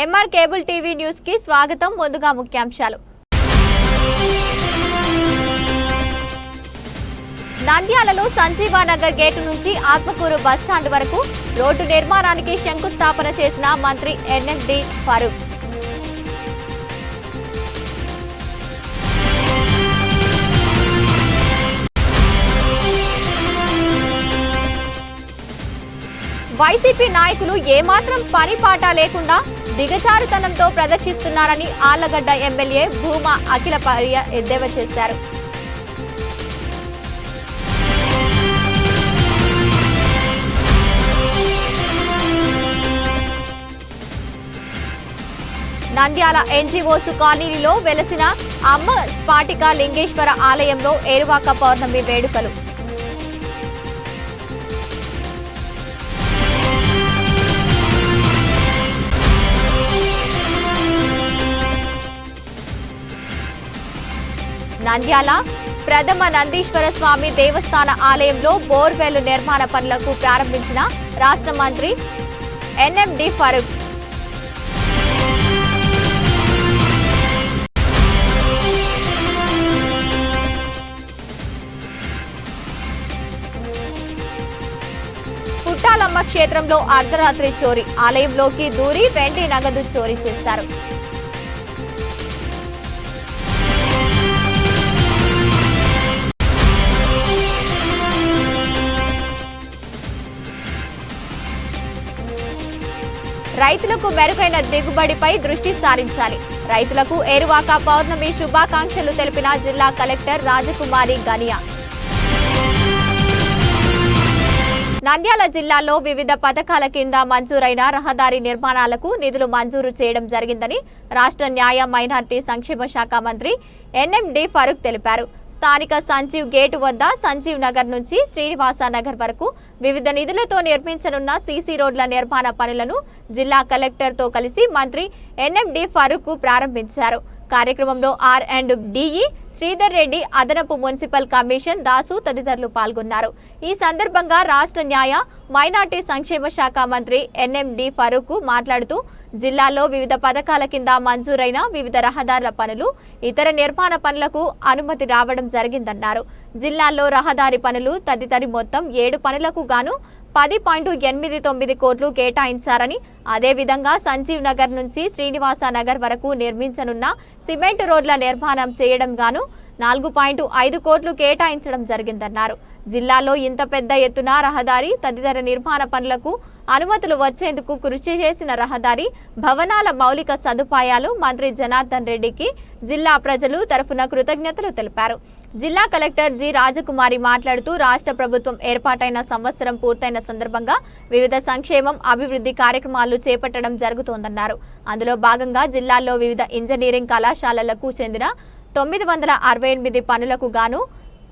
MR cable TV news కి స్వాగతం. ముందుగా ముఖ్యాంశాలు. నంద్యాలలో సంజీవానగర్ గేటు నుంచి ఆత్మకూరు బస్టాండ్ వరకు రోడ్డు నిర్మాణానికి శంకుస్థాపన చేసిన మంత్రి ఎన్ఎండి ఫరూక్. వైసీపీ నాయకులు ఏమాత్రం పనిపాట లేకుండా దిగజారుతనంతో ప్రదర్శిస్తున్నారని ఆళ్లగడ్డ ఎమ్మెల్యే భూమా అఖిలప్రియ ఎద్దేవా చేశారు. నంద్యాల ఎన్జీఓస్ కాలనీలో వెలసిన అమ్మ స్ఫాటిక లింగేశ్వర ఆలయంలో ఏరువాక పౌర్ణమి వేడుకలు. నంద్యాల ప్రథమ నందీశ్వర స్వామి దేవస్థాన ఆలయంలో బోర్వెల్ నిర్మాణ పనులకు ప్రారంభించిన రాష్ట్ర మంత్రి ఎన్ఎండి ఫరూక్. పుట్టాలమ్మ క్షేత్రంలో అర్ధరాత్రి చోరీ. ఆలయంలోకి దూరి వెండి నగదు చోరీ చేశారు. రైతులకు మెరుగైన దిగుబడిపై దృష్టి సారించాలి. రైతులకు ఏరువాక పౌర్ణమి శుభాకాంక్షలు తెలిపిన జిల్లా కలెక్టర్ రాజకుమారి గనియా. నంద్యాల జిల్లాలో వివిధ పథకాల కింద మంజూరైన రహదారి నిర్మాణాలకు నిధులు మంజూరు చేయడం జరిగిందని రాష్ట్ర న్యాయ మైనార్టీ సంక్షేమ శాఖ మంత్రి ఎన్ఎండి ఫరూక్ తెలిపారు. స్థానిక సంజీవ్ గేటు వద్ద సంజీవ్ నగర్ నుంచి శ్రీనివాస నగర్ వరకు వివిధ నిధులతో నిర్మించనున్న సీసీ రోడ్ల నిర్మాణ పనులను జిల్లా కలెక్టర్తో కలిసి మంత్రి ఎన్ఎండి ఫరూక్ ప్రారంభించారు. కార్యక్రమంలో R&DE శ్రీధర్ రెడ్డి, అదనపు మున్సిపల్ కమిషన్ దాసు తదితరులు పాల్గొన్నారు. ఈ సందర్భంగా రాష్ట్ర న్యాయ మైనార్టీ సంక్షేమ శాఖ మంత్రి ఎన్ఎండి ఫరూక్ మాట్లాడుతూ జిల్లాలో వివిధ పథకాల కింద మంజూరైన వివిధ రహదారుల పనులు, ఇతర నిర్మాణ పనులకు అనుమతి రావడం జరిగిందన్నారు. జిల్లాలో రహదారి పనులు తదితరి మొత్తం 7 పనులకు గాను 10.89 కోట్లు కేటాయించారని, అదేవిధంగా సంజీవ్ నగర్ నుంచి శ్రీనివాస నగర్ వరకు నిర్మించనున్న సిమెంట్ రోడ్ల నిర్మాణం చేయడం గాను 4.5 కోట్లు కేటాయించడం జరిగిందన్నారు. జిల్లాలో ఇంత పెద్ద ఎత్తున రహదారి తదితర నిర్మాణ పనులకు అనుమతులు వచ్చేందుకు కృషి చేసిన రహదారి భవనాల మౌలిక సదుపాయాలు మంత్రి జనార్దన్ రెడ్డికి జిల్లా ప్రజలు తరఫున కృతజ్ఞతలు తెలిపారు. జిల్లా కలెక్టర్ జి రాజకుమారి మాట్లాడుతూ రాష్ట్ర ప్రభుత్వం ఏర్పాటైన సంవత్సరం పూర్తయిన సందర్భంగా వివిధ సంక్షేమం, అభివృద్ధి కార్యక్రమాలు చేపట్టడం జరుగుతోందన్నారు. అందులో భాగంగా జిల్లాలో వివిధ ఇంజనీరింగ్ కళాశాలలకు చెందిన 968 పనులకు గాను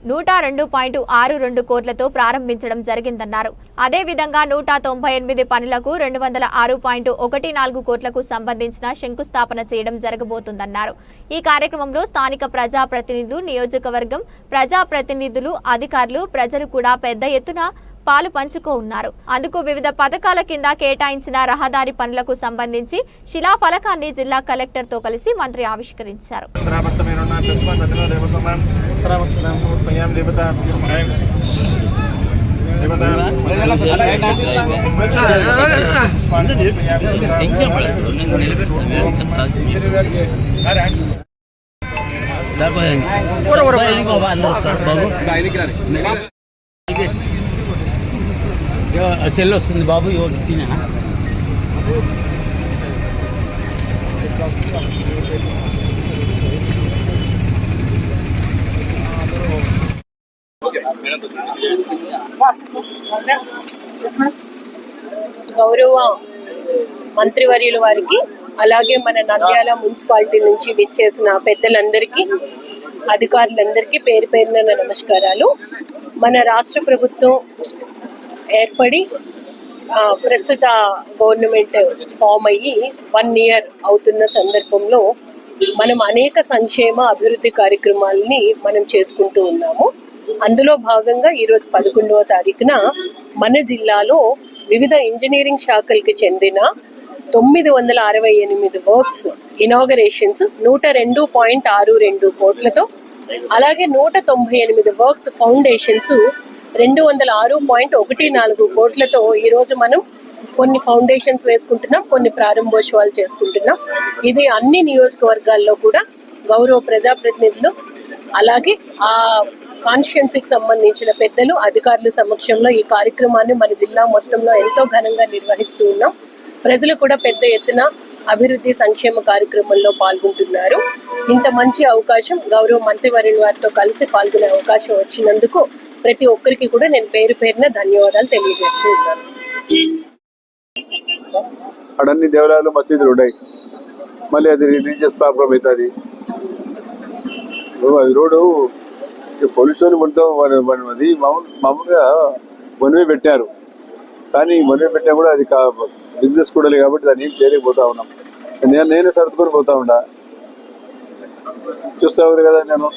102.62 కోట్లతో ప్రారంభించడం జరిగిందన్నారు. అదేవిధంగా 198 పనులకు 206.14 కోట్లకు సంబంధించిన శంకుస్థాపన చేయడం జరగబోతుందన్నారు. ఈ కార్యక్రమంలో స్థానిక ప్రజాప్రతినిధులు, నియోజకవర్గం ప్రజాప్రతినిధులు, అధికారులు, ప్రజలు కూడా పెద్ద ఎత్తున పాలు పంచుకోనున్నారు. అందుకు వివిధ పథకాల కింద కేటాయించిన రహదారి పనులకు సంబంధించి శిలాఫలకాన్ని జిల్లా కలెక్టర్ తో కలిసి మంత్రి ఆవిష్కరించారు. సెల్ వస్తుంది బాబు, ఎవరు తినా గౌరవ మంత్రివర్యుల వారికి, అలాగే మన నంద్యాల మున్సిపాలిటీ నుంచి విచ్చేసిన పెద్దలందరికీ, అధికారులందరికీ పేరు పేరున నమస్కారాలు. మన రాష్ట్ర ప్రభుత్వం ఏర్పడి ప్రస్తుత గవర్నమెంట్ ఫామ్ అయ్యి 1 year అవుతున్న సందర్భంలో మనం అనేక సంక్షేమ అభివృద్ధి కార్యక్రమాలని మనం చేసుకుంటూ ఉన్నాము. అందులో భాగంగా ఈరోజు 11వ తారీఖున మన జిల్లాలో వివిధ ఇంజనీరింగ్ శాఖలకి చెందిన 968 వర్క్స్ ఇనాగరేషన్స్ 102.62 కోట్లతో, అలాగే 198 వర్క్స్ ఫౌండేషన్స్ 206.14 కోట్లతో ఈరోజు మనం కొన్ని ఫౌండేషన్స్ వేసుకుంటున్నాం, కొన్ని ప్రారంభోత్సవాలు చేసుకుంటున్నాం. ఇది అన్ని నియోజకవర్గాల్లో కూడా గౌరవ ప్రజాప్రతినిధులు అలాగే ఆ కాన్స్టిట్యున్సీకి సంబంధించిన పెద్దలు అధికారుల సమక్షంలో ఈ కార్యక్రమాన్ని మన జిల్లా మొత్తంలో ఎంతో ఘనంగా నిర్వహిస్తూ ఉన్నాం. ప్రజలు కూడా పెద్ద ఎత్తున అభివృద్ధి సంక్షేమ కార్యక్రమంలో పాల్గొంటున్నారు. ఇంత మంచి అవకాశం గౌరవ మంత్రివర్యుల వారితో కలిసి పాల్గొనే అవకాశం వచ్చినందుకు ప్రతి ఒక్కరికి కూడా నేను పేరు పేరున ధన్యవాదాలు తెలియజేస్తూ ఉన్నాను. అడన్ని దేవాలయాలు మసీదులు ఉన్నాయి, మళ్ళీ అది రిలీజియస్ ప్రాబ్లం అవుతుంది. అది రోడ్డు పొల్యూషన్ ఉండటం అది మామూలుగా వన్వే పెట్టారు, కానీ వన్వే పెట్టినా కూడా అది బిజినెస్ కూడా లేదు కాబట్టి దాన్ని ఏం చేయలేకపోతా ఉన్నాం. నేనే సర్దుకొని పోతా ఉండా, చూస్తావు కదా. నేను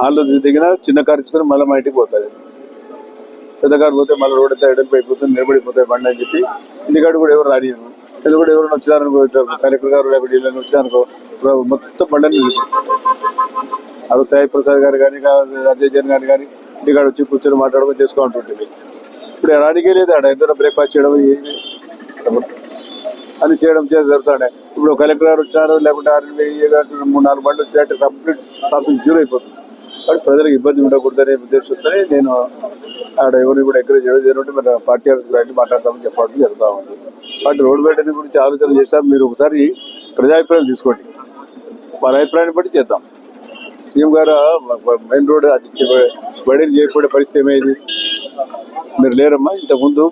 హాల్లో దిగిన చిన్న కారు ఇచ్చుకొని మళ్ళీ మా ఇంటికి పోతాను. పెద్ద కారు పోతే మళ్ళీ రోడ్ అంతా ఎడలిపి అయిపోతుంది, నిలబడిపోతాయి బండి అని చెప్పి ఇంటికాడ కూడా ఎవరు రానియను. ఎందుకంటే ఎవరైనా వచ్చారనుకో, కలెక్టర్ గారు లేకపోతే వీళ్ళని వచ్చారనుకో మొత్తం బండి అది సాయి ప్రసాద్ గారు కానీ అజయ్ జన్ గారు కానీ ఇంటికాడ వచ్చి కూర్చొని మాట్లాడుకొని చేసుకోవాలంటుంటుంది. ఇప్పుడు రానికే లేదు, ఆడ ఎంత బ్రేక్ఫాస్ట్ చేయడం అని చేయడం జరుగుతాడే. ఇప్పుడు కలెక్టర్ గారు వచ్చారు లేకుంటే 3-4 బండ్లు వచ్చేట కంప్లీట్ ట్రాఫిక్ జీరో అయిపోతుంది. కాబట్టి ప్రజలకు ఇబ్బంది ఉండకూడదనే ఉద్దేశంతో నేను ఆడ ఎవరిని కూడా ఎంకరేజ్ చేయడం జరుగుతుంది. మన పార్టీ ఆఫీస్ రండి మాట్లాడతామని చెప్పడం జరుగుతూ ఉంది. కాబట్టి రోడ్డు వేయడానికి గురించి ఆలోచన చేశారు. మీరు ఒకసారి ప్రజాభిప్రాయం తీసుకోండి, వాళ్ళ అభిప్రాయాన్ని బట్టి చేద్దాం. సీఎం గారు మెయిన్ రోడ్ అది బడిని చేయకపోయే పరిస్థితి ఏమైంది? మీరు లేరమ్మా. ఇంతకుముందు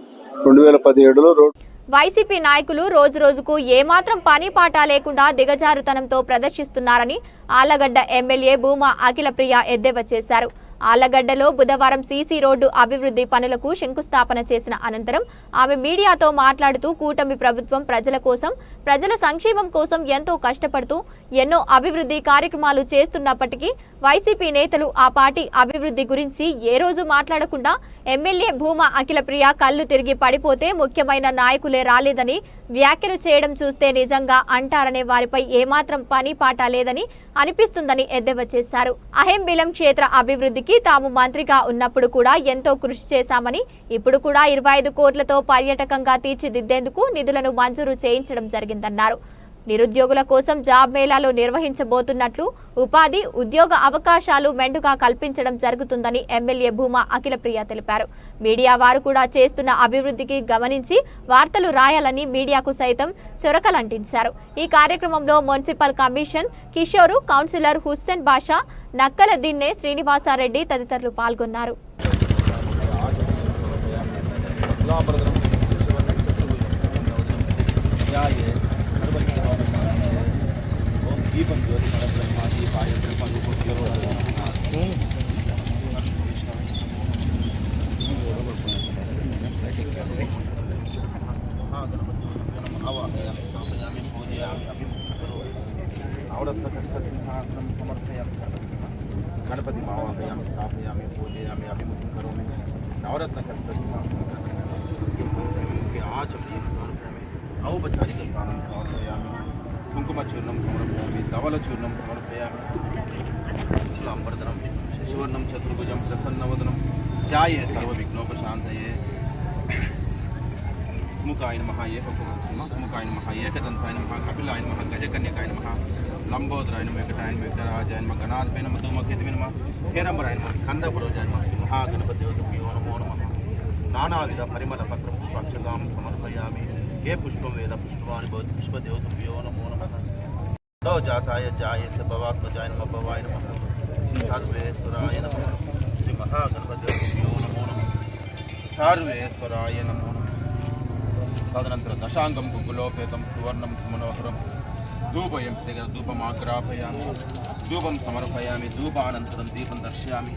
2017లో రోడ్ వైసీపీ నాయకులు రోజు రోజుకు ఏమాత్రం పని పాట లేకుండా దిగజారుతనంతో ప్రదర్శిస్తున్నారని ఆళ్లగడ్డ ఎమ్మెల్యే భూమా అఖిలప్రియ ఎద్దేవా చేశారు. ఆళ్లగడ్డలో బుధవారం సీసీ రోడ్డు అభివృద్ధి పనులకు శంకుస్థాపన చేసిన అనంతరం ఆమె మీడియాతో మాట్లాడుతూ కూటమి ప్రభుత్వం ప్రజల కోసం, ప్రజల సంక్షేమం కోసం ఎంతో కష్టపడుతూ ఎన్నో అభివృద్ధి కార్యక్రమాలు చేస్తున్నప్పటికీ వైసీపీ నేతలు ఆ పార్టీ అభివృద్ధి గురించి ఏ రోజు మాట్లాడకుండా ఎమ్మెల్యే భూమా అఖిలప్రియ కళ్ళు తిరిగి పడిపోతే ముఖ్యమైన నాయకులే రాలేదని వ్యాఖ్యలు చేయడం చూస్తే నిజంగా అంటారనే వారిపై ఏమాత్రం పని పాట లేదని అనిపిస్తుందని ఎద్దేవా చేశారు. అహెంబిలం క్షేత్ర అభివృద్ధికి తాము మంత్రిగా ఉన్నప్పుడు కూడా ఎంతో కృషి చేశామని, ఇప్పుడు కూడా 25 కోట్లతో పర్యాటకంగా తీర్చిదిద్దేందుకు నిధులను మంజూరు చేయించడం జరిగిందన్నారు. నిరుద్యోగుల కోసం జాబ్ మేళాలు నిర్వహించబోతున్నట్లు, ఉపాధి, ఉద్యోగ అవకాశాలు మెండుగా కల్పించడం జరుగుతుందని ఎమ్మెల్యే భూమా అఖిలప్రియ తెలిపారు. మీడియా వారు కూడా చేస్తున్న అభివృద్ధికి గమనించి వార్తలు రాయాలని మీడియాకు సైతం చొరకలంటించారు. ఈ కార్యక్రమంలో municipal commission Kishore, councillor Hussain Basha, Nakkala Dinne Srinivasa Reddy తదితరులు పాల్గొన్నారు. దీపం జ్యోతి పరబ్రహ్మ దీపాయ సింహాసనం సమర్పయామి గణపతి మావాహయామి స్థాపయామి పూజయామి అభిముఖం కరోమి నవరత్నకస్త సింహాసనం ఆచమయామి సమర్పయామి ఔపచారిక స్థానం సమర్పయామి కుంకుమచూర్ణం సమర్పయామి ధవలచూర్ణం సమర్పయామి శుక్లాంబరధరం శశివర్ణం చతుర్భుజం ప్రసన్నవదనం ధ్యాయే సర్వవిఘ్నోపశాంతయే స్ముఖాయ నమః ఏకపురుషస్ముఖాయ నమః ఏకదంతాయ నమః కపిలాయ నమః గజకన్యకాయ నమః లంబోదరాయ నమః వెంకటాయ నమః విఘ్నరాజాయ నమః గణాధిపే నమః ధూమకేతువే నమః హేరంబరాయ నమః స్కందపురోజాయ నమః శ్రీ మహాగణపతిభ్యో నమో నమః నానావిధ పరిమళ పత్ర పుష్పాక్షతాం సమర్పయామి ఏ పుష్పం వేద పుష్పవాని భవతి పుష్పదేవతభ్యో నమో నమః దో జాతాయ జాయస్య భవాత్మజాయ నమః భవాయ నమః శ్రీ సర్వేశ్వరాయ నమః శ్రీ మహాగణపతిభ్యో నమో నమః సర్వేశ్వరాయ నమో నమః. తదనంతరం దశాంగం గుగ్గులోపేతం సువర్ణం సుమనోహరం ధూపయం ధూపమాగ్రాపయామి ధూపం సమర్పయామి ధూపానంతరం దీపం దర్శయామి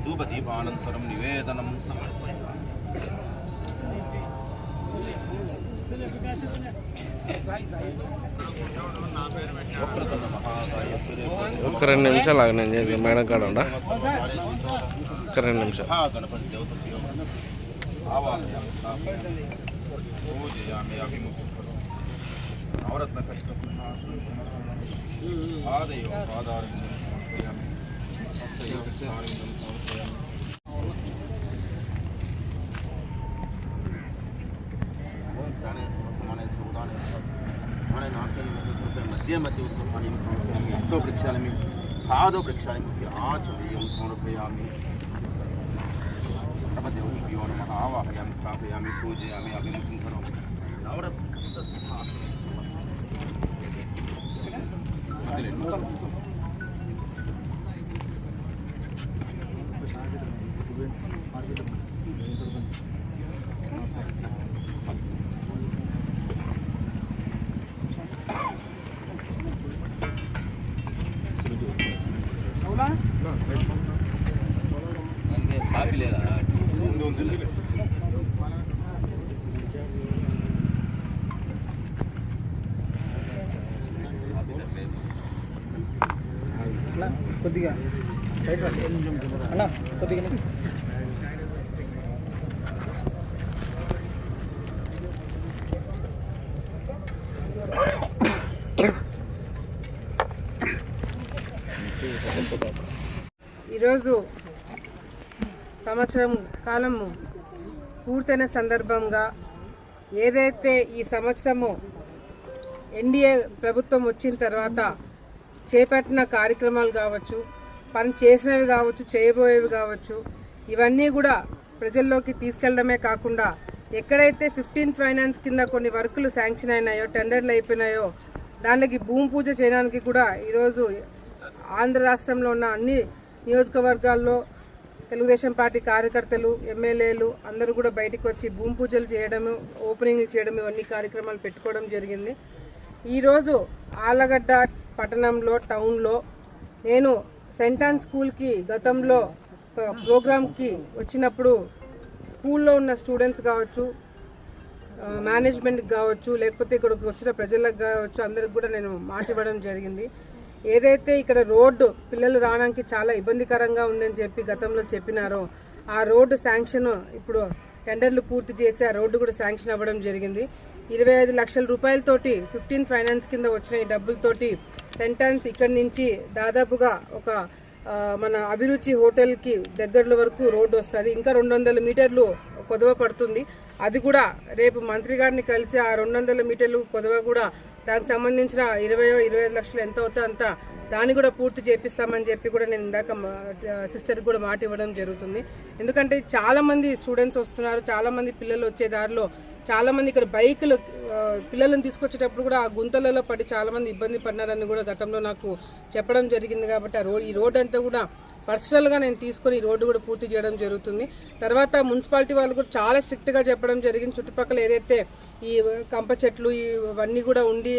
ధూపదీపానంతరం నివేదనం సమర్పయామి. ఒక్క 2 నిమిషాలు ఆగ, నేను మేడం కాడ ఉండా. ఒక్క 2 నిమిషాలు. గణపతి దేవతభ్యో ఆవాహయామి స్థాపయామి పూజయామి అభిముఖం नवरत्न कष्ट आदयो पादारविन्दं समर्पयामि हस्तयो कृष्णारविन्दं समर्पयामि ओम प्राणे समसमाने सौदाने प्राणे नाट्यं मध्ये मध्ये उत्तरपाणिं समर्पयामि हस्तो प्रक्षालयामि पादो प्रक्षालयामि आचमनीयं समर्पयामि देवो नमः आवाहयामि स्थापयामि पूजयामि अभिमुखं करोमि नवरत्न कष्टसिंहासने కొద్దిగా అన్నా కొద్దిగా ఈరోజు సంవత్సరం కాలము పూర్తయిన సందర్భంగా ఏదైతే ఈ సంవత్సరము ఎన్డీఏ ప్రభుత్వం వచ్చిన తర్వాత చేపట్టిన కార్యక్రమాలు కావచ్చు, పని చేసినవి కావచ్చు, చేయబోయేవి కావచ్చు, ఇవన్నీ కూడా ప్రజల్లోకి తీసుకెళ్లడమే కాకుండా ఎక్కడైతే 15th ఫైనాన్స్ కింద కొన్ని వర్కులు శాంక్షన్ అయినాయో, టెండర్లు అయిపోయినాయో దానికి భూమి పూజ చేయడానికి కూడా ఈరోజు ఆంధ్ర రాష్ట్రంలో ఉన్న అన్ని నియోజకవర్గాల్లో తెలుగుదేశం పార్టీ కార్యకర్తలు, ఎమ్మెల్యేలు అందరూ కూడా బయటికి వచ్చి భూమి పూజలు చేయడము, ఓపెనింగ్ చేయడం, ఇవన్నీ కార్యక్రమాలు పెట్టుకోవడం జరిగింది. ఈరోజు ఆళ్లగడ్డ పట్టణంలో టౌన్లో నేను సెంట్ ఆన్ స్కూల్కి గతంలో ప్రోగ్రామ్కి వచ్చినప్పుడు స్కూల్లో ఉన్న స్టూడెంట్స్ కావచ్చు, మేనేజ్మెంట్కి కావచ్చు, లేకపోతే ఇక్కడికి వచ్చిన ప్రజలకు కావచ్చు, అందరికి కూడా నేను మాట ఇవ్వడం జరిగింది. ఏదైతే ఇక్కడ రోడ్డు పిల్లలు రావడానికి చాలా ఇబ్బందికరంగా ఉందని చెప్పి గతంలో చెప్పినారో ఆ రోడ్డు శాంక్షన్ ఇప్పుడు టెండర్లు పూర్తి చేసి ఆ రోడ్డు కూడా శాంక్షన్ అవ్వడం జరిగింది. 25 లక్షల రూపాయలతోటి 15th ఫైనాన్స్ కింద వచ్చిన ఈ డబ్బులతోటి సెంట్ ఆన్స్ ఇక్కడి నుంచి దాదాపుగా ఒక మన అభిరుచి హోటల్కి దగ్గరలో వరకు రోడ్డు వస్తుంది. ఇంకా 200 మీటర్లు కొదవ పడుతుంది. అది కూడా రేపు మంత్రి గారిని కలిసి ఆ 200 మీటర్లు కొదవ కూడా దానికి సంబంధించిన 25 లక్షలు ఎంత అవుతుందో అంత దాన్ని కూడా పూర్తి చేపిస్తామని చెప్పి కూడా నేను ఇందాక సిస్టర్కి కూడా మాట ఇవ్వడం జరుగుతుంది. ఎందుకంటే చాలామంది స్టూడెంట్స్ వస్తున్నారు, చాలామంది పిల్లలు వచ్చే దారిలో చాలామంది ఇక్కడ బైకులు పిల్లలను తీసుకొచ్చేటప్పుడు కూడా ఆ గుంతలలో పడి చాలామంది ఇబ్బంది పడినారని కూడా గతంలో నాకు చెప్పడం జరిగింది. కాబట్టి ఈ రోడ్ అంతా కూడా పర్సనల్గా నేను తీసుకొని ఈ రోడ్డు కూడా పూర్తి చేయడం జరుగుతుంది. తర్వాత మున్సిపాలిటీ వాళ్ళు కూడా చాలా స్ట్రిక్ట్గా చెప్పడం జరిగింది. చుట్టుపక్కల ఏదైతే ఈ కంప చెట్లు ఇవన్నీ కూడా ఉండి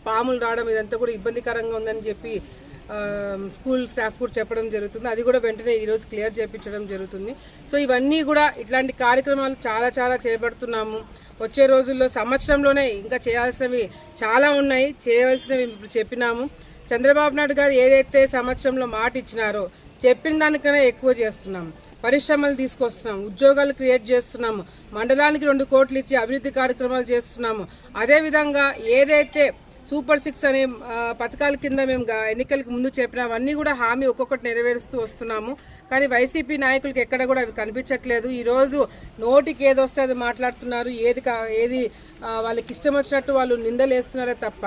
పాములు రావడం ఇదంతా కూడా ఇబ్బందికరంగా ఉందని చెప్పి స్కూల్ స్టాఫ్ కూడా చెప్పడం జరుగుతుంది. అది కూడా వెంటనే ఈరోజు క్లియర్ చేయించడం జరుగుతుంది. సో ఇవన్నీ కూడా ఇట్లాంటి కార్యక్రమాలు చాలా చాలా చేపడుతున్నాము. వచ్చే రోజుల్లో సంవత్సరంలోనే ఇంకా చేయాల్సినవి చాలా ఉన్నాయి. చేయవలసినవి ఇప్పుడు చెప్పినాము. చంద్రబాబు నాయుడు గారు ఏదైతే సంవత్సరంలో మాట ఇచ్చినారో చెప్పిన దానికన్నా ఎక్కువ చేస్తున్నాము. పరిశ్రమలు తీసుకొస్తున్నాము, ఉద్యోగాలు క్రియేట్ చేస్తున్నాము, మండలానికి 2 కోట్లు ఇచ్చి అభివృద్ధి కార్యక్రమాలు చేస్తున్నాము. అదేవిధంగా ఏదైతే సూపర్ 6 అనే పథకాల కింద మేము ఎన్నికలకు ముందు చెప్పినవన్నీ కూడా హామీ ఒక్కొక్కటి నెరవేరుస్తూ వస్తున్నాము. కానీ వైసీపీ నాయకులకి ఎక్కడ కూడా అవి కనిపించట్లేదు. ఈరోజు నోటికి ఏది వస్తే అది మాట్లాడుతున్నారు, ఏది వాళ్ళకి ఇష్టం వచ్చినట్టు వాళ్ళు నిందలేస్తున్నారే తప్ప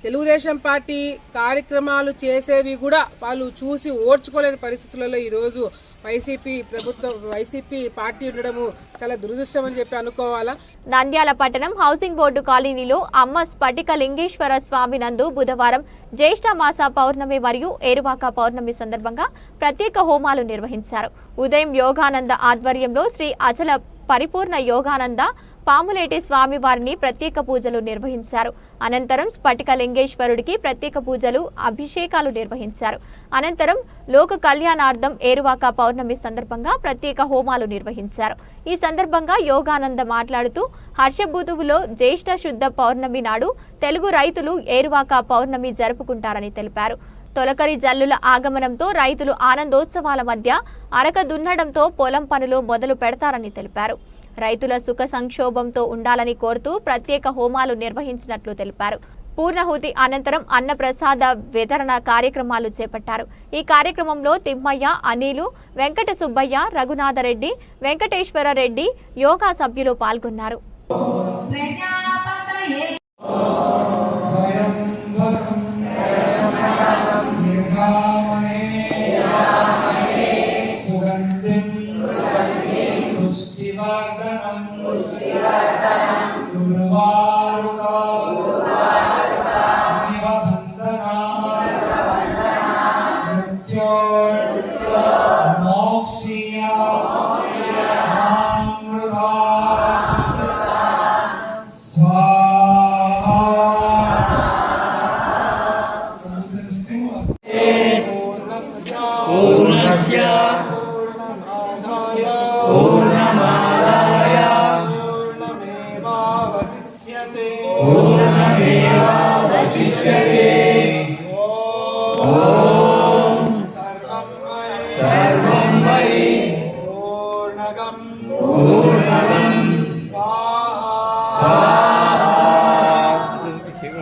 తెలుగుదేశం పార్టీ కార్యక్రమాలు చేసేవి కూడా వాళ్ళు చూసి ఓర్చుకోలేని పరిస్థితులలో ఈరోజు వైసీపీ పార్టీ ఉండడము చాలా దురదృష్టం అని చెప్పి అనుకోవాలా. నంద్యాల పట్టణం హౌసింగ్ బోర్డు కాలనీలో అమ్మ స్ఫటిక లింగేశ్వర స్వామి నందు బుధవారం జ్యేష్ఠ మాస పౌర్ణమి మరియు ఏరువాక పౌర్ణమి సందర్భంగా ప్రత్యేక హోమాలు నిర్వహించారు. ఉదయం యోగానంద ఆధ్వర్యంలో శ్రీ అచల పరిపూర్ణ యోగానంద పాములేటి స్వామివారిని ప్రత్యేక పూజలు నిర్వహించారు. అనంతరం స్ఫటిక లింగేశ్వరుడికి ప్రత్యేక పూజలు, అభిషేకాలు నిర్వహించారు. అనంతరం లోక కళ్యాణార్థం ఏరువాక పౌర్ణమి సందర్భంగా ప్రత్యేక హోమాలు నిర్వహించారు. ఈ సందర్భంగా యోగానంద మాట్లాడుతూ హర్షబుధువులో జ్యేష్ఠ శుద్ధ పౌర్ణమి నాడు తెలుగు రైతులు ఏరువాక పౌర్ణమి జరుపుకుంటారని తెలిపారు. తొలకరి జల్లుల ఆగమనంతో రైతులు ఆనందోత్సవాల మధ్య అరక దున్నడంతో పొలం పనులు మొదలు పెడతారని తెలిపారు. రైతుల సుఖ సంక్షోభంతో ఉండాలని కోరుతూ ప్రత్యేక హోమాలు నిర్వహించినట్లు తెలిపారు. పూర్ణాహుతి అనంతరం అన్నప్రసాద వితరణ కార్యక్రమాలు చేపట్టారు. ఈ కార్యక్రమంలో తిమ్మయ్య, అనిలు, వెంకట సుబ్బయ్య, రఘునాథరెడ్డి, వెంకటేశ్వర రెడ్డి, యోగా సభ్యులు పాల్గొన్నారు.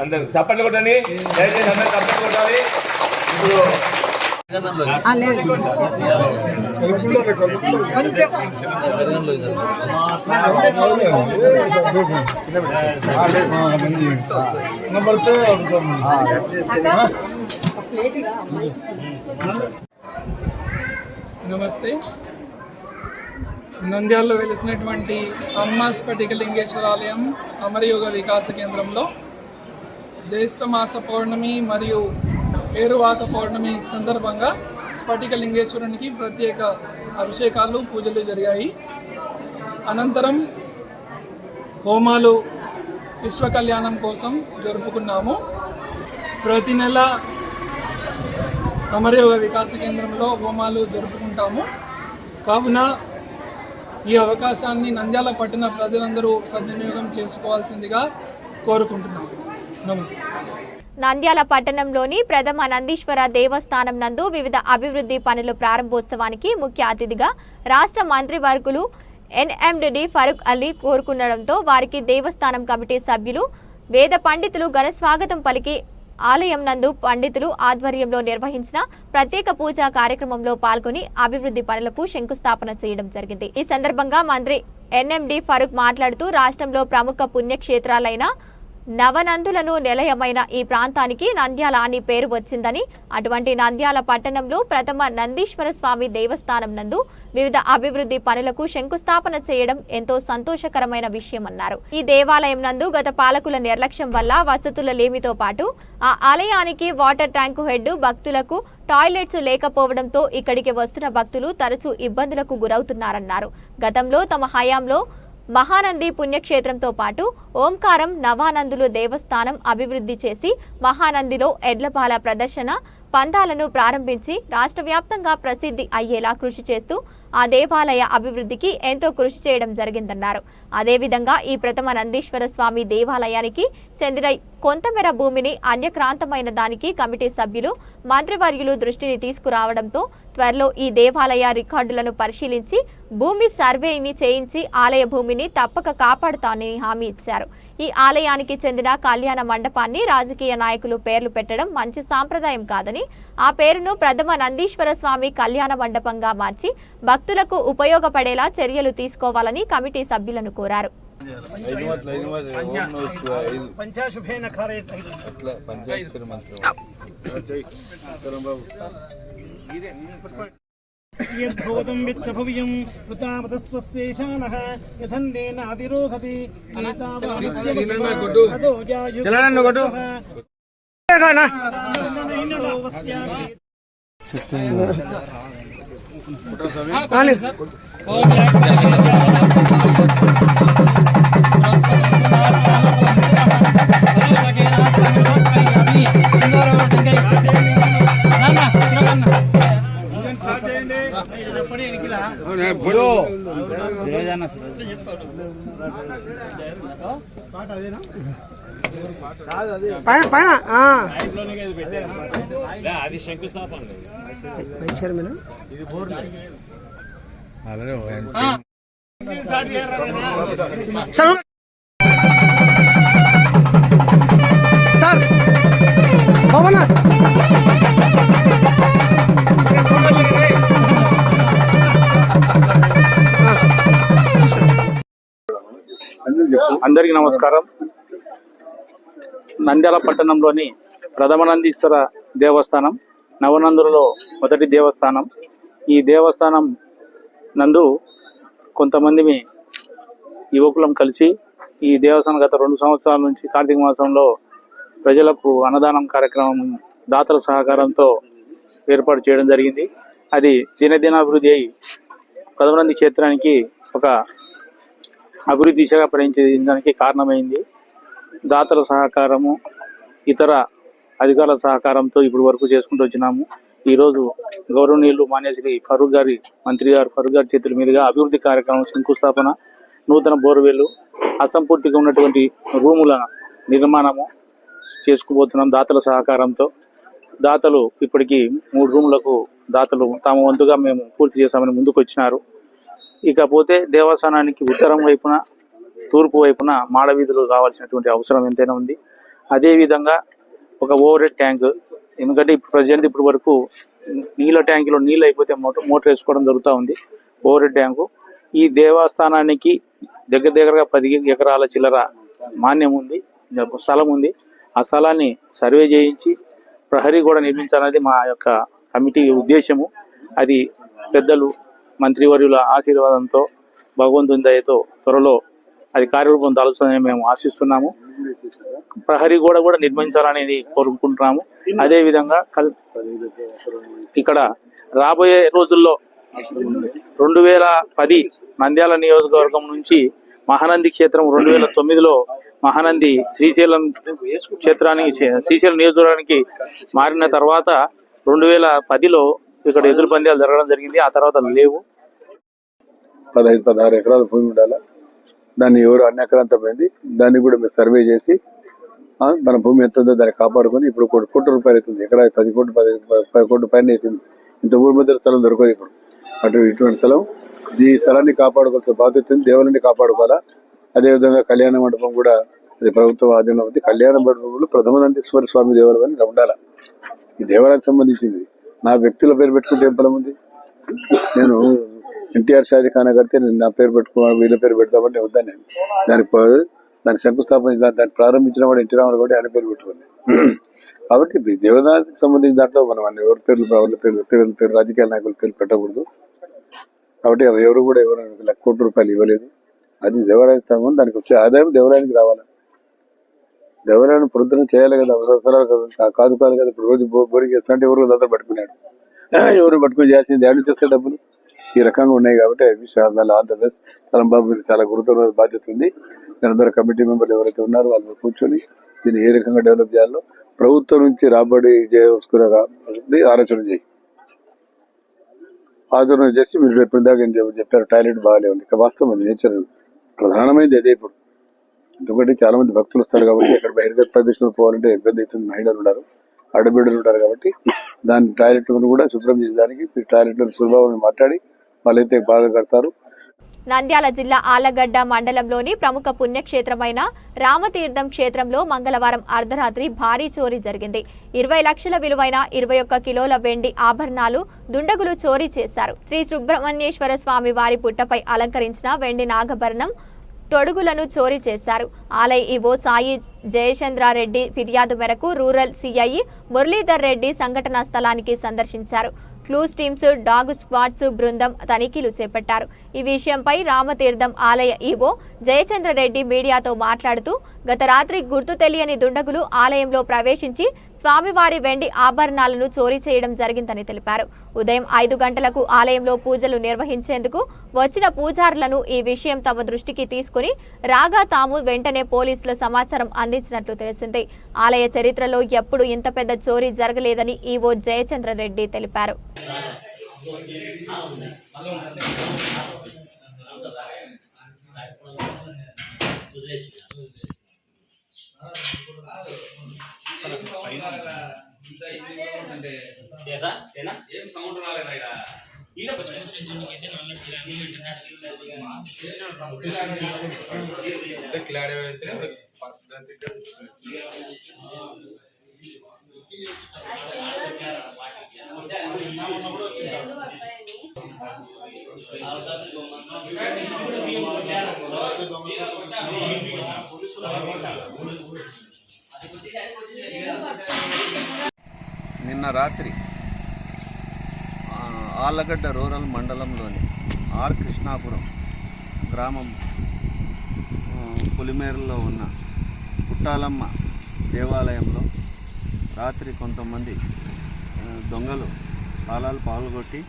అందరూ చప్పట్లు కొట్టండి. దయచేసి అందరూ చప్పట్లు కొట్టాలి. నమస్తే. నంద్యాలలో వెలిసినటువంటి అమ్మ స్ఫటికలింగేశ్వర ఆలయం అమరయోగ వికాస కేంద్రంలో జ్యేష్ఠ మాస పౌర్ణమి మరియు పేరువాక పౌర్ణమి సందర్భంగా స్ఫటికలింగేశ్వరునికి ప్రత్యేక అభిషేకాలు, పూజలు జరిగాయి. అనంతరం హోమాలు విశ్వ కళ్యాణం కోసం జరుపుకున్నాము. ప్రతి నెల అమరయోగ వికాస కేంద్రంలో హోమాలు జరుపుకుంటాము. కావున ఈ అవకాశాన్ని నంద్యాల పట్టణ ప్రజలందరూ సద్వినియోగం చేసుకోవాల్సిందిగా కోరుకుంటున్నాము. నమస్తే. నంద్యాల పట్టణంలోని ప్రథమ నందీశ్వర దేవస్థానం నందు వివిధ అభివృద్ధి పనుల ప్రారంభోత్సవానికి ముఖ్య అతిథిగా రాష్ట్ర మంత్రివర్గులు ఎన్ఎండి ఫరూక్ అలీ కోరుకునడంతో వారికి దేవస్థానం కమిటీ సభ్యులు, వేద పండితులు ఘన స్వాగతం పలికి ఆలయం నందు పండితులు ఆధ్వర్యంలో నిర్వహించిన ప్రత్యేక పూజా కార్యక్రమంలో పాల్గొని అభివృద్ధి పనులకు శంకుస్థాపన చేయడం జరిగింది. ఈ సందర్భంగా మంత్రి ఎన్ఎండి ఫరూక్ మాట్లాడుతూ రాష్ట్రంలో ప్రముఖ పుణ్యక్షేత్రాలైన నవనందులను నిలయమైన ఈ ప్రాంతానికి నంద్యాల అని పేరు వచ్చిందని, అటువంటి నంద్యాల పట్టణంలో ప్రథమ నందీశ్వర స్వామి దేవస్థానం నందు వివిధ అభివృద్ధి పనులకు శంకుస్థాపన చేయడం ఎంతో సంతోషకరమైన విషయమన్నారు. ఈ దేవాలయం నందు గత పాలకుల నిర్లక్ష్యం వల్ల వసతుల లేమితో పాటు ఆ ఆలయానికి వాటర్ ట్యాంకు హెడ్, భక్తులకు టాయిలెట్స్ లేకపోవడంతో ఇక్కడికి వస్తున్న భక్తులు తరచూ ఇబ్బందులకు గురవుతున్నారన్నారు. గతంలో తమ హయాంలో మహానంది పుణ్యక్షేత్రంతో పాటు ఓంకారం, నవానందులు దేవస్థానం అభివృద్ధి చేసి మహానందిలో ఎడ్లపాల ప్రదర్శన పందాలను ప్రారంభించి రాష్ట్ర వ్యాప్తంగా ప్రసిద్ధి అయ్యేలా కృషి చేస్తూ ఆ దేవాలయ అభివృద్ధికి ఎంతో కృషి చేయడం జరిగిందన్నారు. అదేవిధంగా ఈ ప్రథమ నందీశ్వర స్వామి దేవాలయానికి చెందిన కొంతమేర భూమిని అన్యక్రాంతమైన దానికి కమిటీ సభ్యులు, మంత్రివర్యులు దృష్టిని తీసుకురావడంతో త్వరలో ఈ దేవాలయ రికార్డులను పరిశీలించి భూమి సర్వేని చేయించి ఆలయ భూమిని తప్పక కాపాడుతానని హామీ ఇచ్చారు. ఈ ఆలయానికి చెందిన కళ్యాణ మండపాన్ని రాజకీయ నాయకులు పేర్లు పెట్టడం మంచి సాంప్రదాయం కాదని, ఆ పేరును ప్రథమ నందీశ్వర స్వామి కళ్యాణ మండపంగా మార్చి భక్తులకు ఉపయోగపడేలా చర్యలు తీసుకోవాలని కమిటీ సభ్యులను కోరారు. యద్భూతం విచ్చభవ్యం వృతామతస్వశేషానః యథన్నేన అతిరోహతి అది శంకుస్థాపన సార్ అందరికీ నమస్కారం. నంద్యాల పట్టణంలోని ప్రథమానందీశ్వర దేవస్థానం నవనందులలో మొదటి దేవస్థానం. ఈ దేవస్థానం నందు కొంతమంది యువకులం కలిసి ఈ దేవస్థానం గత 2 సంవత్సరాల నుంచి కార్తీక మాసంలో ప్రజలకు అన్నదానం కార్యక్రమం దాతల సహకారంతో ఏర్పాటు చేయడం జరిగింది. అది దినదినాభివృద్ధి అయి ప్రథమానంది క్షేత్రానికి ఒక అభివృద్ధి దిశగా ప్రయాణించడానికి కారణమైంది. దాతల సహకారము, ఇతర అధికారుల సహకారంతో ఇప్పుడు వరకు చేసుకుంటూ వచ్చినాము. ఈరోజు గౌరవనీయులు మాన్యశ్రీ ఫరూక్ గారి ఫరూక్ గారి చేతుల మీదుగా అభివృద్ధి కార్యక్రమం శంకుస్థాపన, నూతన బోర్వెల్లు, అసంపూర్తిగా ఉన్నటువంటి రూముల నిర్మాణము చేసుకుపోతున్నాం దాతల సహకారంతో. దాతలు ఇప్పటికీ 3 రూములకు దాతలు తమ వంతుగా మేము పూర్తి చేశామని ముందుకు వచ్చినారు. ఇకపోతే దేవస్థానానికి ఉత్తరం వైపున, తూర్పు వైపున మాడవీధులు కావాల్సినటువంటి అవసరం ఎంతైనా ఉంది. అదేవిధంగా ఒక ఓవర్ హెడ్ ట్యాంక్, ఎందుకంటే ఇప్పుడు వరకు నీళ్ళ ట్యాంకులో నీళ్ళు అయిపోతే మోటార్ వేసుకోవడం జరుగుతూ ఉంది. ఓవర్ హెడ్ ట్యాంకు ఈ దేవస్థానానికి దగ్గరగా 10 ఎకరాల చిల్లర మాన్యం ఉంది, స్థలం ఉంది. ఆ స్థలాన్ని సర్వే చేయించి ప్రహరీ కూడా నిర్మించాలనేది మా యొక్క కమిటీ ఉద్దేశము. అది పెద్దలు మంత్రివర్యుల ఆశీర్వాదంతో, భగవంతుని దయతో త్వరలో అది కార్యరూపం దాల్చుతుందని మేము ఆశిస్తున్నాము. ప్రహరీ కూడా నిర్మించాలనేది కోరుకుంటున్నాము. అదేవిధంగా ఇక్కడ రాబోయే రోజుల్లో 2010 నంద్యాల నియోజకవర్గం నుంచి మహానంది క్షేత్రం 2009లో మహానంది శ్రీశైలం నియోజకవర్గానికి మారిన తర్వాత 2010లో ఇక్కడ ఎదురు పంద్యాలు జరగడం జరిగింది. ఆ తర్వాత లేవు. 15-16 ఎకరాల భూమి ఉండాలి. దాన్ని ఎవరు అన్యాక్రాంతమైంది. దాన్ని కూడా మేము సర్వే చేసి మన భూమి ఎంత ఉందో దాన్ని కాపాడుకొని ఇప్పుడు 1 కోటి రూపాయలు అవుతుంది. ఎకరా 10 కోట్ల పైన అవుతుంది. ఇంత ఊరి మధ్య స్థలం దొరకదు ఇప్పుడు. ఇటువంటి స్థలం, ఈ స్థలాన్ని కాపాడుకోవాల్సిన బాధ్యత ఉంది. దేవుని కాపాడుకోవాలా. అదేవిధంగా కళ్యాణ మండపం కూడా అది ప్రభుత్వ ఆధీనంలో ఉంది. కళ్యాణ మండపంలో ప్రథమానందీశ్వర స్వామి దేవాలయం అని ఉండాలి. ఈ దేవాలయానికి సంబంధించింది. నా వ్యక్తుల పేరు పెట్టుకుంటే ఏం ఫలం ఉంది? నేను ఎన్టీఆర్ షాదీ ఖానా కడితే నేను నా పేరు పెట్టుకోవాలి, వీళ్ళ పేరు పెడతామంటే వద్దాను. నేను దానికి శంకుస్థాపన దాన్ని ప్రారంభించిన వాడు ఎన్టీ రామారావు కూడా ఆయన పేరు పెట్టుకోండి. కాబట్టి దేవదానికి సంబంధించిన దాంట్లో మనం ఎవరి పేర్లు, వ్యక్తుల పేరు, రాజకీయ నాయకుల పేరు పెట్టకూడదు. కాబట్టి ఎవరు కూడా 1 కోటి రూపాయలు ఇవ్వలేదు. అది దేవాలయ స్థానం. దానికి వచ్చే ఆదాయం దేవాలయానికి రావాలి. దేవాలయాన్ని పునరుద్ధరణ చేయాలి కదా, అవసరాలు కాదు కదా. ఇప్పుడు రోజు బోరింగ్ చేస్తుంటే ఎవరు దాంతో పట్టుకున్నాడు, ఎవరు పట్టుకుని చేయాల్సింది యాడ్ చేస్తే డబ్బులు ఈ రకంగా ఉన్నాయి. కాబట్టి ఆంధ్రప్రదేశ్ బాబు చాలా గురుతరమైన బాధ్యత ఉంది. అందరూ కమిటీ మెంబర్లు ఎవరైతే ఉన్నారో వాళ్ళు కూర్చొని దీన్ని ఏ రకంగా డెవలప్ చేయాలో ప్రభుత్వం నుంచి రాబడి చేసుకునే ఆలోచన చేయి. ఆలోచన చేసి మీరు ఎప్పుడు దాకా చెప్పారు టాయిలెట్ బాగానే ఉంది. ఇక వాస్తవం అది నేచర్ ప్రధానమైనది అదే. ఇప్పుడు ఎందుకంటే చాలా మంది భక్తులు వస్తారు కాబట్టి అక్కడ బహిర్గత ప్రదేశంలో పోవాలంటే ఇబ్బంది అవుతుంది. మహిళలు ఉన్నారు, ఆడబిడ్డలు ఉంటారు. కాబట్టి దాని టాయిలెట్లను కూడా శుభ్రం చేయడానికి టాయిలెట్లను సులభంగా మాట్లాడి వాళ్ళైతే బాగా కడతారు. నంద్యాల జిల్లా ఆళ్లగడ్డ మండలంలోని ప్రముఖ పుణ్యక్షేత్రమైన రామతీర్థం క్షేత్రంలో మంగళవారం అర్ధరాత్రి భారీ చోరీ జరిగింది. 20 లక్షల విలువైన 21 కిలోల వెండి ఆభరణాలు దుండగులు చోరీ చేశారు. శ్రీ సుబ్రహ్మణ్యేశ్వర స్వామి వారి పుట్టపై అలంకరించిన వెండి నాగభరణం తొడుగులను చోరీ చేశారు. ఆలయ ఈవో సాయి జయచంద్రారెడ్డి ఫిర్యాదు మేరకు రూరల్ సిఐ మురళీధర్ రెడ్డి సంఘటనా స్థలానికి సందర్శించారు. క్లూస్ టీమ్స్, డాగ్ స్క్వాడ్స్ బృందం తనిఖీలు చేపట్టారు. ఈ విషయంపై రామతీర్థం ఆలయ ఈవో జయచంద్రరెడ్డి మీడియాతో మాట్లాడుతూ గత రాత్రి గుర్తు తెలియని దుండగులు ఆలయంలో ప్రవేశించి స్వామివారి వెండి ఆభరణాలను చోరీ చేయడం జరిగిందని తెలిపారు. ఉదయం 5 గంటలకు ఆలయంలో పూజలు నిర్వహించేందుకు వచ్చిన పూజారులను ఈ విషయం తమ దృష్టికి తీసుకుని రాగా తాము వెంటనే పోలీసుల సమాచారం అందించినట్లు తెలిసింది. ఆలయ చరిత్రలో ఎప్పుడు ఇంత పెద్ద చోరీ జరగలేదని ఈవో జయచంద్రరెడ్డి తెలిపారు. నిన్న రాత్రి ఆళ్ళగడ్డ రూరల్ మండలంలోని ఆర్ కృష్ణాపురం గ్రామం పులిమేరలో ఉన్న పుట్టాలమ్మ దేవాలయంలో రాత్రి కొంతమంది దొంగలు తాళాలు పగలగొట్టి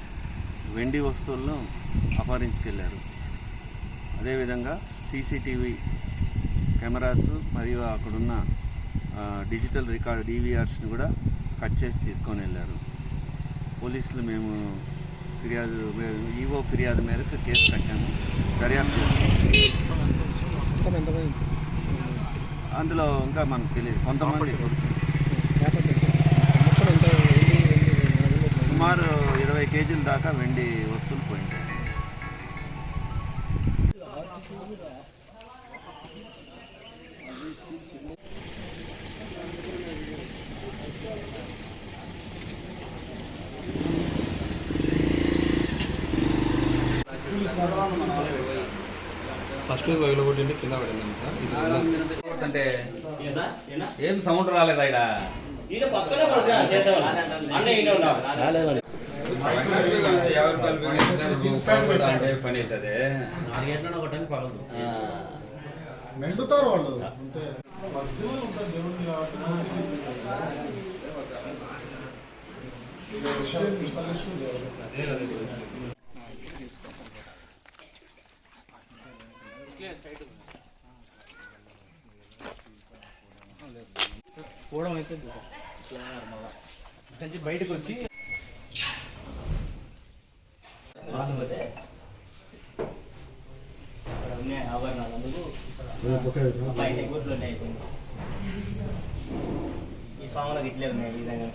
వెండి వస్తువులను అపహరించుకెళ్ళారు. అదేవిధంగా సీసీటీవీ కెమెరాస్ మరియు అక్కడున్న డిజిటల్ రికార్డ్ DVRస్ని కూడా కట్ చేసి తీసుకొని వెళ్ళారు. పోలీసులు మేము ఈవో ఫిర్యాదు మేరకు కేసు కట్టాము, దర్యాప్తు అందులో ఇంకా మనకు తెలియదు. కొంతమంది సుమారు 20 కేజీల దాకా వెండి వస్తువులు పోయింటాయి. ఫస్ట్ వైలో కొట్టింటే కింద పడింది సార్. అంటే ఏం సౌండ్ రాలేదా ఇక్కడ అంటే పని అవుతుంది మెండుతారు వాళ్ళు. పోవడం అయితే బయటకు వచ్చి ఈ స్వాములకు ఇట్లే ఉన్నాయి, ఈ విధంగా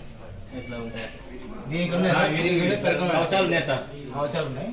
ఇట్లా ఉంటాయి. దీనికి ఉన్నాయి అవసరాలు ఉన్నాయి సార్, అవసరాలు ఉన్నాయి.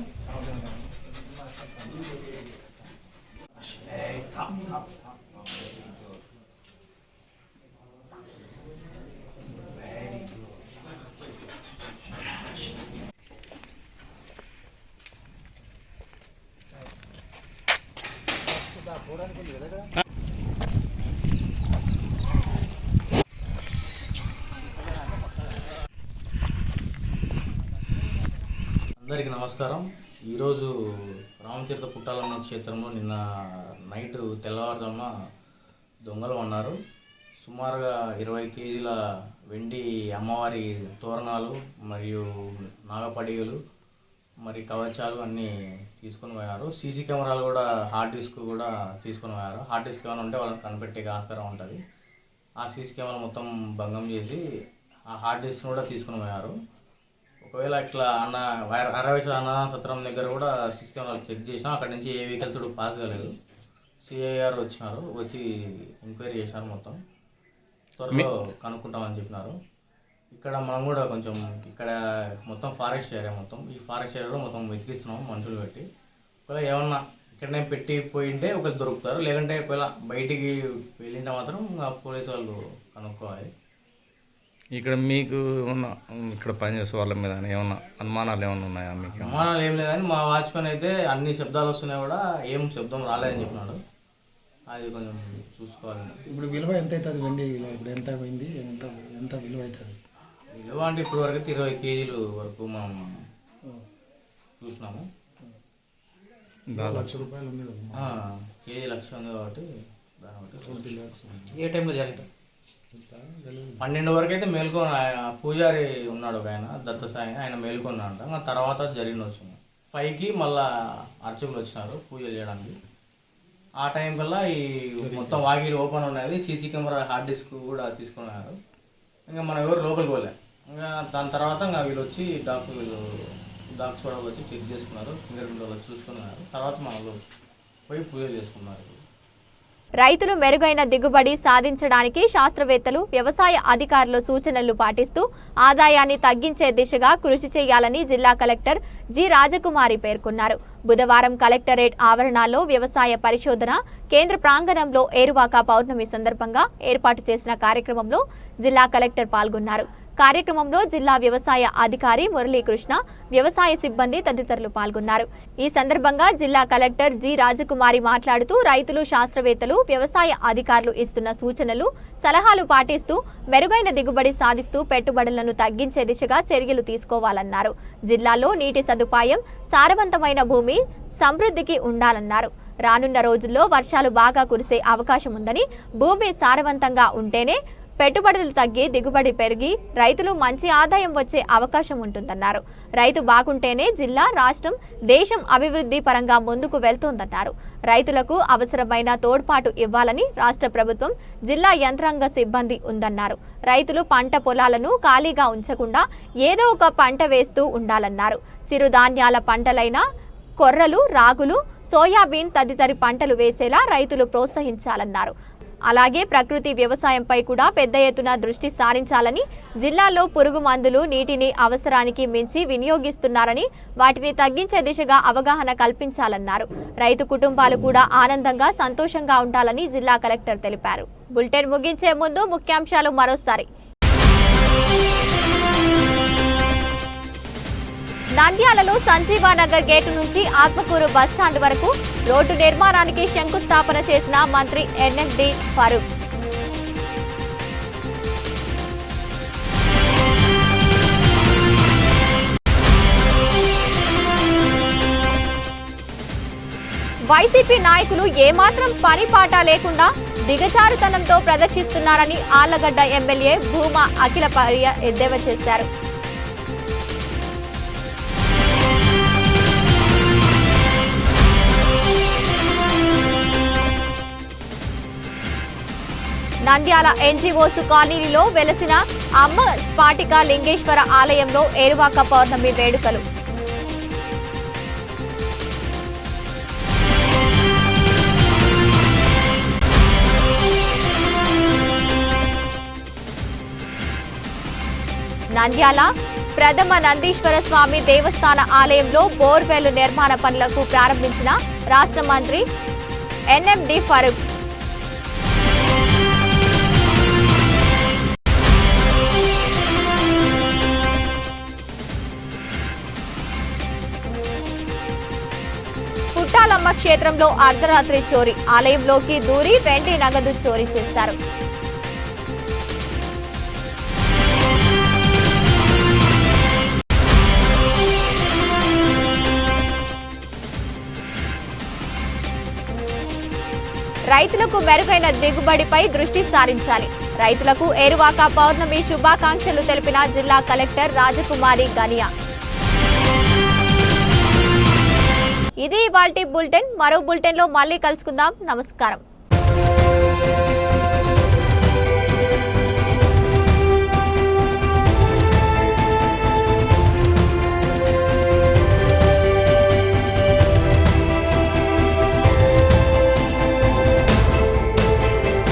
అందరికీ నమస్కారం. ఈరోజు రామచరిత పుట్టాలమ్మ క్షేత్రంలో నిన్న నైట్ తెల్లవారుజామున దొంగలు ఉన్నారు. సుమారుగా 20 కేజీల వెండి అమ్మవారి తోరణాలు మరియు నాగపడిగలు మరి కవచాలు అన్నీ తీసుకొని పోయారు. సీసీ కెమెరాలు కూడా హార్డ్ డిస్క్ కూడా తీసుకొని పోయారు. హార్డ్ డిస్క్ ఏమైనా ఉంటే వాళ్ళకి కనిపెట్టే ఆస్కారం ఉంటుంది. ఆ సీసీ కెమెరా మొత్తం భంగం చేసి ఆ హార్డ్ డిస్క్ కూడా తీసుకొని పోయారు. ఒకవేళ ఇట్లా అరవేశ్వర అన్న సత్రం దగ్గర కూడా సీసీ కెమెరాలు చెక్ చేసినా అక్కడి నుంచి ఏ వెహికల్స్ కూడా పాస్ కాలేదు. సిఐఆర్ వచ్చినారు, వచ్చి ఎంక్వైరీ చేసినారు. మొత్తం త్వరలో కనుక్కుంటామని చెప్పినారు. ఇక్కడ మనం కూడా కొంచెం ఇక్కడ మొత్తం ఫారెస్ట్ ఏరియా, మొత్తం ఈ ఫారెస్ట్ ఏరియాలో మొత్తం వెతికిస్తున్నాం మనుషులు పెట్టి. ఒకవేళ ఏమన్నా ఇక్కడనే పెట్టి పోయింటే ఒకరు దొరుకుతారు, లేదంటే ఒకవేళ బయటికి వెళ్ళింటే మాత్రం పోలీసు వాళ్ళు కనుక్కోవాలి. ఇక్కడ మీకు ఏమన్నా ఇక్కడ పనిచేసే వాళ్ళ మీద ఏమన్నా అనుమానాలు ఏమన్నా ఉన్నాయా? మీకు అనుమానాలు ఏం లేదని మా వాచ్మెన్ అయితే అన్ని శబ్దాలు వస్తున్నాయి కూడా ఏం శబ్దం రాలేదని చెప్పినాడు. అది కొంచెం చూసుకోవాలి. ఇప్పుడు విలువ ఎంత అవుతుంది వెండి విలువ? ఇప్పుడు ఎంత అయింది, ఎంత విలువ అవుతుంది? విలువ అంటే ఇప్పుడు వరకు అయితే 20 కేజీలు వరకు మనం చూసినాము. ₹1,00,000 కేజీ 1,00,000 ఉంది కాబట్టి దాన్ని ఏ టైంలో జరిగింది? 12 వరకు అయితే మేల్కొని పూజారి ఉన్నాడు ఒక ఆయన, దత్తసాయి, ఆయన మేల్కొన్నాడంట. ఇంకా తర్వాత జరిగిన వచ్చింది 5కి మళ్ళా అర్చకులు వచ్చినారు పూజలు చేయడానికి. ఆ టైం కల్లా ఈ మొత్తం వాకిలు ఓపెన్ ఉన్నది. సీసీ కెమెరా హార్డ్ డిస్క్ కూడా తీసుకున్నారు. ఇంకా మనం ఎవరు లోపలికి పోలే. ఇంకా దాని తర్వాత ఇంకా వీళ్ళు వచ్చి డాక్టర్ కూడా వచ్చి చెక్ చేసుకున్నారు, ఫింగర్ ప్రింట్ వాళ్ళు చూసుకున్నారు. తర్వాత మన పోయి పూజలు చేసుకున్నారు. రైతులు మెరుగైన దిగుబడి సాధించడానికి శాస్త్రవేత్తలు, వ్యవసాయ అధికారులు సూచనలు పాటిస్తూ ఆదాయాన్ని తగ్గించే దిశగా కృషి చేయాలని జిల్లా కలెక్టర్ జి రాజకుమారి పేర్కొన్నారు. బుధవారం కలెక్టరేట్ ఆవరణలో వ్యవసాయ పరిశోధన కేంద్ర ప్రాంగణంలో ఏరువాక పౌర్ణమి సందర్భంగా ఏర్పాటు చేసిన కార్యక్రమంలో జిల్లా కలెక్టర్ పాల్గొన్నారు. కార్యక్రమంలో జిల్లా వ్యవసాయ అధికారి మురళీకృష్ణ, వ్యవసాయ సిబ్బంది తదితరులు పాల్గొన్నారు. ఈ సందర్భంగా జిల్లా కలెక్టర్ జి రాజకుమారి మాట్లాడుతూ రైతులు, శాస్త్రవేత్తలు, వ్యవసాయ అధికారులు ఇస్తున్న సూచనలు, సలహాలు పాటిస్తూ మెరుగైన దిగుబడి సాధిస్తూ పెట్టుబడులను తగ్గించే దిశగా చర్యలు తీసుకోవాలన్నారు. జిల్లాలో నీటి సదుపాయం, సారవంతమైన భూమి సమృద్ధికి ఉండాలన్నారు. రానున్న రోజుల్లో వర్షాలు బాగా కురిసే అవకాశం ఉందని, భూమి సారవంతంగా ఉంటేనే పెట్టుబడులు తగ్గి దిగుబడి పెరిగి రైతులు మంచి ఆదాయం వచ్చే అవకాశం ఉంటుందన్నారు. రైతు బాగుంటేనే జిల్లా, రాష్ట్రం, దేశం అభివృద్ధి పరంగా ముందుకు వెళ్తోందన్నారు. రైతులకు అవసరమైన తోడ్పాటు ఇవ్వాలని రాష్ట్ర ప్రభుత్వం, జిల్లా యంత్రాంగ సిబ్బంది ఉందన్నారు. రైతులు పంట పొలాలను ఖాళీగా ఉంచకుండా ఏదో ఒక పంట వేస్తూ ఉండాలన్నారు. చిరుధాన్యాల పంటలైన కొర్రలు, రాగులు, సోయాబీన్ తదితర పంటలు వేసేలా రైతులు ప్రోత్సహించాలన్నారు. అలాగే ప్రకృతి వ్యవసాయంపై కూడా పెద్ద ఎత్తున దృష్టి సారించాలని, జిల్లాలో పురుగు మందులు నీటిని అవసరానికి మించి వినియోగిస్తున్నారని, వాటిని తగ్గించే దిశగా అవగాహన కల్పించాలన్నారు. రైతు కుటుంబాలు కూడా ఆనందంగా, సంతోషంగా ఉండాలని జిల్లా కలెక్టర్ తెలిపారు. బులెటిన్ ముగించే ముందు ముఖ్యాంశాలు మరోసారి. నంద్యాలలో సంజీవానగర్ గేటు నుంచి ఆత్మకూరు బస్టాండ్ వరకు రోడ్డు నిర్మాణానికి శంకుస్థాపన చేసిన మంత్రి ఎన్ఎండి ఫరూక్. వైసీపీ నాయకులు ఏమాత్రం పనిపాట లేకుండా దిగజారుతనంతో ప్రదర్శిస్తున్నారని ఆళ్లగడ్డ ఎమ్మెల్యే భూమా అఖిలప్రియ ఎద్దేవా చేశారు. నంద్యాల ఎన్జీఓసు కాలనీలో వెలసిన అమ్మ స్ఫాటిక లింగేశ్వర ఆలయంలో ఏరువాక పౌర్ణమి వేడుకలు. నంద్యాల ప్రథమ నందీశ్వర స్వామి దేవస్థాన ఆలయంలో బోర్వెల్ నిర్మాణ పనులకు ప్రారంభించిన రాష్ట్ర మంత్రి ఎన్ఎండి ఫరూక్. పుట్టాలమ్మ క్షేత్రంలో అర్ధరాత్రి చోరీ, ఆలయంలోకి దూరి వెండి నగదు చోరీ చేశారు. రైతులకు మెరుగైన దిగుబడిపై దృష్టి సారించాలి. రైతులకు ఏరువాక పౌర్ణమి శుభాకాంక్షలు తెలిపిన జిల్లా కలెక్టర్ రాజకుమారి గనియా. ఇది ఇవాల్టి బులెటిన్. మరో బులెటిన్ లో మళ్ళీ కలుసుకుందాం. నమస్కారం.